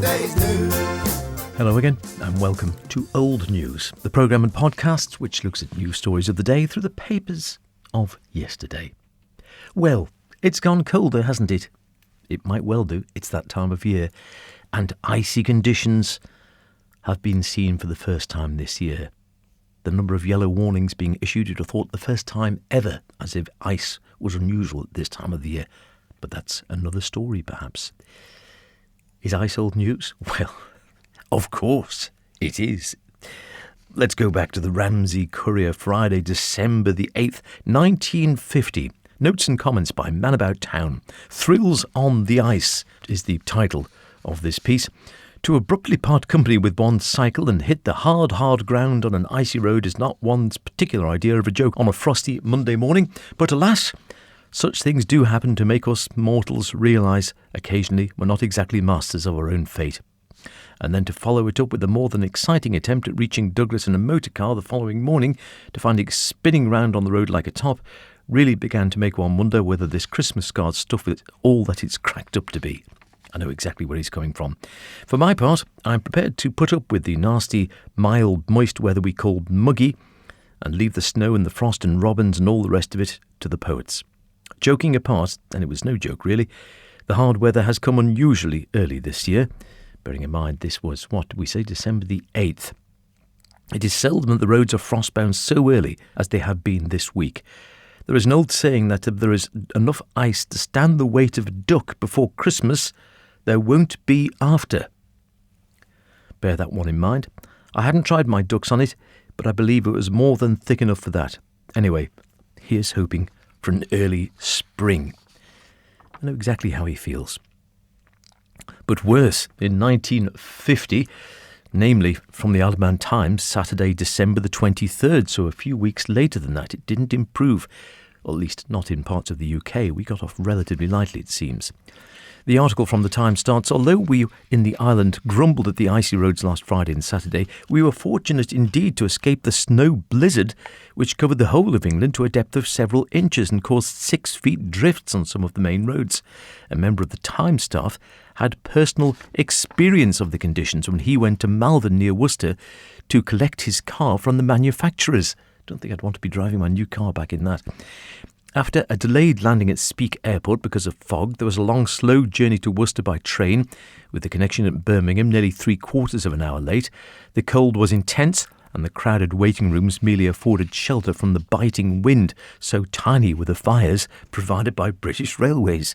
yesterday's news. Hello again and welcome to Old News, the programme and podcast which looks at news stories of the day through the papers of yesterday. Well, it's gone colder, hasn't it? It might well do. It's that time of year. And icy conditions have been seen for the first time this year. The number of yellow warnings being issued, you'd have thought the first time ever, as if ice was unusual at this time of the year. But that's another story, perhaps. Is ice old news? Well, of course it is. Let's go back to the Ramsey Courier, Friday, December the 8th, 1950. Notes and comments by Man About Town. Thrills on the Ice is the title of this piece. To abruptly part company with one's cycle and hit the hard ground on an icy road is not one's particular idea of a joke on a frosty Monday morning, but alas, such things do happen to make us mortals realise occasionally we're not exactly masters of our own fate. And then to follow it up with a more than exciting attempt at reaching Douglas in a motor car the following morning to find it spinning round on the road like a top really began to make one wonder whether this Christmas card stuff is all that it's cracked up to be. I know exactly where he's coming from. For my part, I'm prepared to put up with the nasty, mild, moist weather we call muggy and leave the snow and the frost and robins and all the rest of it to the poets. Joking apart, and it was no joke really, the hard weather has come unusually early this year, bearing in mind this was, what did we say, December the 8th. It is seldom that the roads are frostbound so early as they have been this week. There is an old saying that if there is enough ice to stand the weight of a duck before Christmas, there won't be after. Bear that one in mind. I hadn't tried my ducks on it, but I believe it was more than thick enough for that. Anyway, here's hoping for an early spring. I know exactly how he feels. But worse, in 1950, namely from the Isle of Man Times, Saturday, December the 23rd, so a few weeks later than that, it didn't improve, or at least not in parts of the UK. We got off relatively lightly, it seems. The article from the Times starts, although we in the island grumbled at the icy roads last Friday and Saturday, we were fortunate indeed to escape the snow blizzard, which covered the whole of England to a depth of several inches and caused 6 feet drifts on some of the main roads. A member of the Times staff had personal experience of the conditions when he went to Malvern near Worcester to collect his car from the manufacturers. Don't think I'd want to be driving my new car back in that. After a delayed landing at Speke Airport because of fog, there was a long, slow journey to Worcester by train, with the connection at Birmingham nearly 3/4 of an hour late. The cold was intense, and the crowded waiting rooms merely afforded shelter from the biting wind, so tiny were the fires provided by British Railways.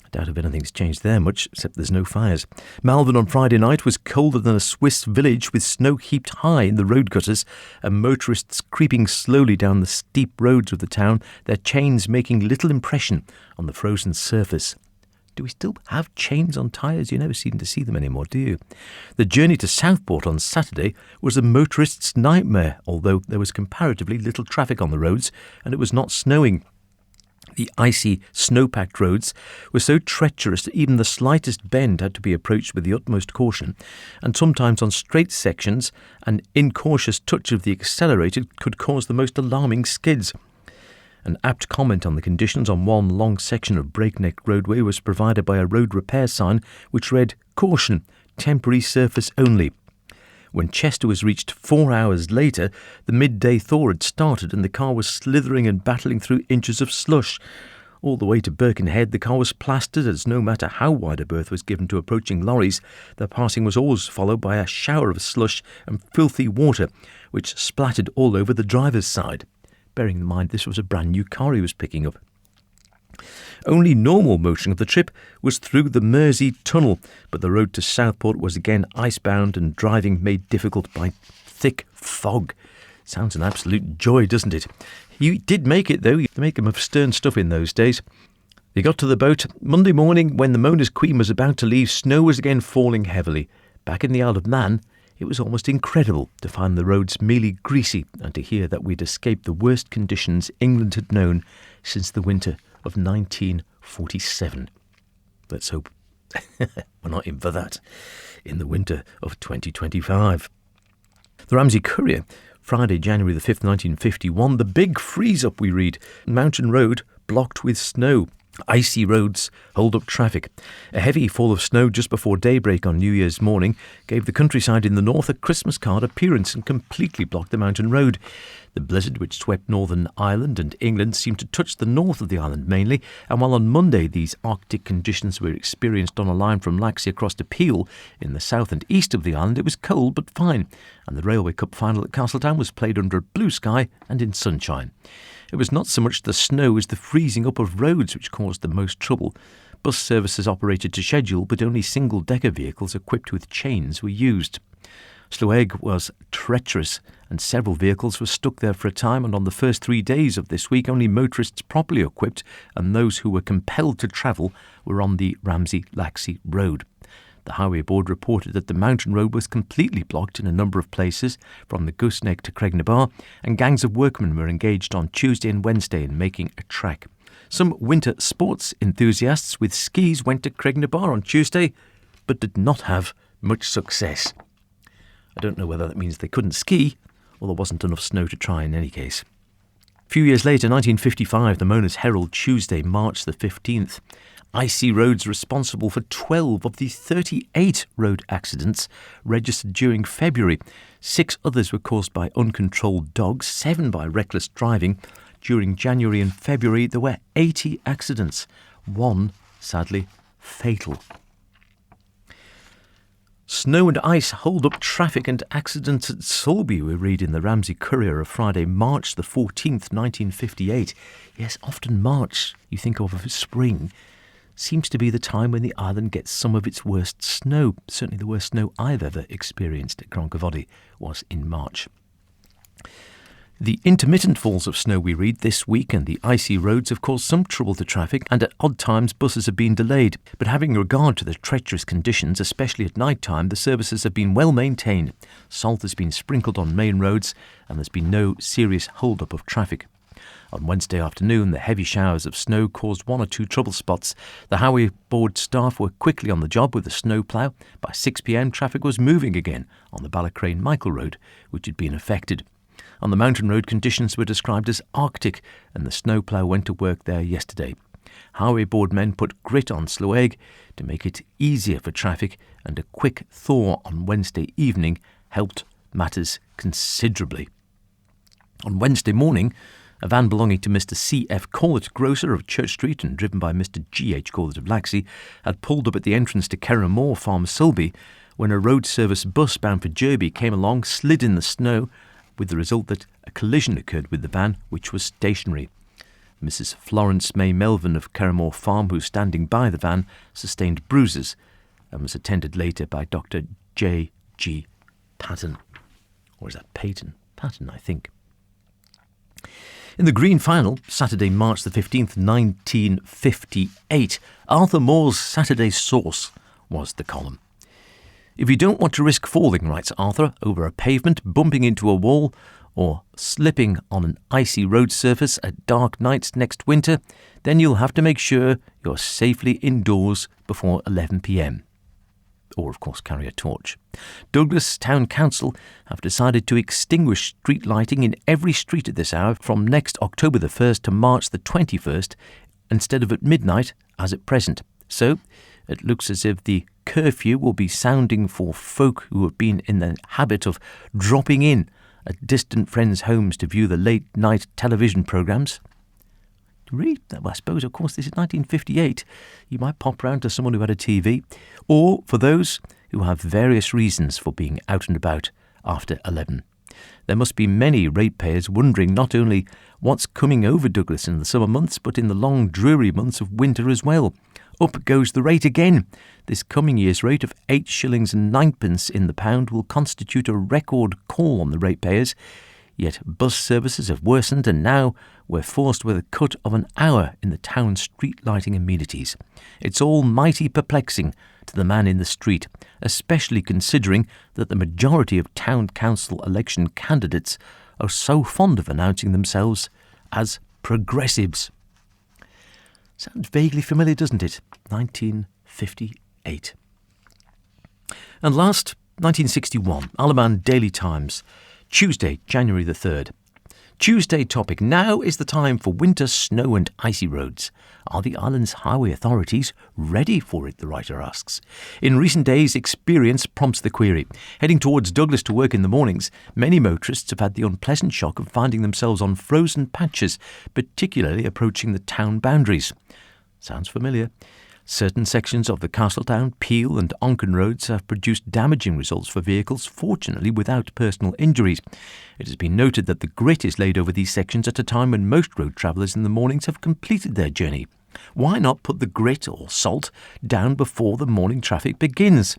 I doubt if anything's changed there much, except there's no fires. Malvern on Friday night was colder than a Swiss village, with snow heaped high in the road gutters and motorists creeping slowly down the steep roads of the town, their chains making little impression on the frozen surface. Do we still have chains on tyres? You never seem to see them anymore, do you? The journey to Southport on Saturday was a motorist's nightmare, although there was comparatively little traffic on the roads and it was not snowing. The icy, snow-packed roads were so treacherous that even the slightest bend had to be approached with the utmost caution, and sometimes on straight sections, an incautious touch of the accelerator could cause the most alarming skids. An apt comment on the conditions on one long section of breakneck roadway was provided by a road repair sign which read, "Caution, temporary surface only." When Chester was reached 4 hours later, the midday thaw had started and the car was slithering and battling through inches of slush. All the way to Birkenhead, the car was plastered, as no matter how wide a berth was given to approaching lorries, the passing was always followed by a shower of slush and filthy water, which splattered all over the driver's side. Bearing in mind this was a brand new car he was picking up. Only normal motion of the trip was through the Mersey Tunnel, but the road to Southport was again icebound and driving made difficult by thick fog. Sounds an absolute joy, doesn't it? He did make it, though. You make him of stern stuff in those days. They got to the boat. Monday morning, when the Mona's Queen was about to leave, snow was again falling heavily. Back in the Isle of Man, it was almost incredible to find the roads merely greasy and to hear that we'd escaped the worst conditions England had known since the winter of 1947. Let's hope we're not in for that in the winter of 2025. The Ramsey Courier, Friday, January the 5th, 1951. The big freeze-up, we read. Mountain Road blocked with snow. Icy roads hold up traffic. A heavy fall of snow just before daybreak on New Year's morning gave the countryside in the north a Christmas card appearance and completely blocked the mountain road. The blizzard, which swept Northern Ireland and England, seemed to touch the north of the island mainly, and while on Monday these Arctic conditions were experienced on a line from Laxey across to Peel in the south and east of the island, it was cold but fine, and the Railway Cup final at Castletown was played under blue sky and in sunshine. It was not so much the snow as the freezing up of roads which caused the most trouble. Bus services operated to schedule, but only single-decker vehicles equipped with chains were used. Sloeg was treacherous, and several vehicles were stuck there for a time, and on the first 3 days of this week only motorists properly equipped and those who were compelled to travel were on the Ramsey-Laxey road. The Highway Board reported that the mountain road was completely blocked in a number of places, from the Gooseneck to Craignabar, and gangs of workmen were engaged on Tuesday and Wednesday in making a track. Some winter sports enthusiasts with skis went to Craignabar on Tuesday, but did not have much success. I don't know whether that means they couldn't ski, or there wasn't enough snow to try in any case. A few years later, 1955, the Mona's Herald, Tuesday, March the 15th. Icy roads responsible for 12 of the 38 road accidents registered during February. 6 others were caused by uncontrolled dogs, 7 by reckless driving. During January and February, there were 80 accidents, 1, sadly, fatal. Snow and ice hold up traffic and accidents at Sulby, we read in the Ramsey Courier of Friday, March the 14th, 1958. Yes, often March, you think of spring, seems to be the time when the island gets some of its worst snow. Certainly the worst snow I've ever experienced at Cronkovody was in March. The intermittent falls of snow we read this week and the icy roads have caused some trouble to traffic, and at odd times buses have been delayed. But having regard to the treacherous conditions, especially at night time, the services have been well maintained. Salt has been sprinkled on main roads and there's been no serious hold-up of traffic. On Wednesday afternoon, the heavy showers of snow caused 1 or 2 trouble spots. The Highway Board staff were quickly on the job with the snowplough. By 6 p.m, traffic was moving again on the Ballacrane-Michael Road, which had been affected. On the mountain road, conditions were described as Arctic, and the snowplough went to work there yesterday. Highway Board men put grit on Sloeg to make it easier for traffic, and a quick thaw on Wednesday evening helped matters considerably. On Wednesday morning, a van belonging to Mr. C.F. Collett, grocer of Church Street and driven by Mr. G.H. Collett of Laxey, had pulled up at the entrance to Kerramore Farm Sulby when a road service bus bound for Derby came along, slid in the snow, with the result that a collision occurred with the van, which was stationary. Mrs. Florence May Melvin of Kerramore Farm, who was standing by the van, sustained bruises and was attended later by Dr. J.G. Patton. Or is that Peyton? Patton, I think. In the Green Final, Saturday, March the 15th, 1958, Arthur Moore's Saturday Sauce was the column. If you don't want to risk falling, writes Arthur, over a pavement, bumping into a wall, or slipping on an icy road surface at dark nights next winter, then you'll have to make sure you're safely indoors before 11 p.m. Or, of course, carry a torch. Douglas Town Council have decided to extinguish street lighting in every street at this hour from next October the 1st to March the 21st, instead of at midnight as at present. So, it looks as if the curfew will be sounding for folk who have been in the habit of dropping in at distant friends' homes to view the late-night television programmes. Really? Well, I suppose, of course, this is 1958. You might pop round to someone who had a TV. Or for those who have various reasons for being out and about after 11. There must be many ratepayers wondering not only what's coming over Douglas in the summer months, but in the long, dreary months of winter as well. Up goes the rate again. This coming year's rate of 8 shillings and 9pence in the pound will constitute a record call on the ratepayers. Yet bus services have worsened, and now we're forced with a cut of an hour in the town street lighting amenities. It's all mighty perplexing to the man in the street, especially considering that the majority of town council election candidates are so fond of announcing themselves as progressives. Sounds vaguely familiar, doesn't it? 1958. And last, 1961, Alaman Daily Times. Tuesday, January the 3rd. Tuesday topic. Now is the time for winter snow and icy roads. Are the island's highway authorities ready for it, the writer asks. In recent days, experience prompts the query. Heading towards Douglas to work in the mornings, many motorists have had the unpleasant shock of finding themselves on frozen patches, particularly approaching the town boundaries. Sounds familiar. Certain sections of the Castletown, Peel and Onken roads have produced damaging results for vehicles, fortunately without personal injuries. It has been noted that the grit is laid over these sections at a time when most road travellers in the mornings have completed their journey. Why not put the grit or salt down before the morning traffic begins?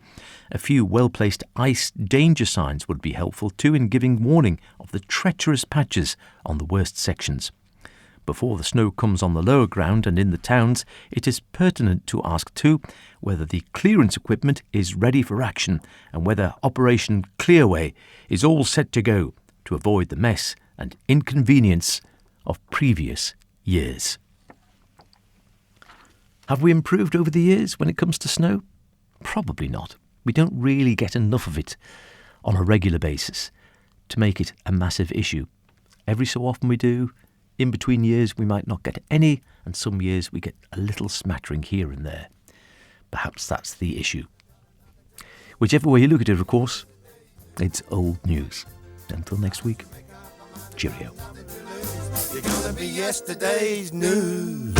A few well-placed ice danger signs would be helpful too in giving warning of the treacherous patches on the worst sections. Before the snow comes on the lower ground and in the towns, it is pertinent to ask too whether the clearance equipment is ready for action and whether Operation Clearway is all set to go to avoid the mess and inconvenience of previous years. Have we improved over the years when it comes to snow? Probably not. We don't really get enough of it on a regular basis to make it a massive issue. Every so often we do. In between years we might not get any, and some years we get a little smattering here and there. Perhaps that's the issue. Whichever way you look at it, of course, it's old news. Until next week, cheerio. You're gonna be yesterday's news.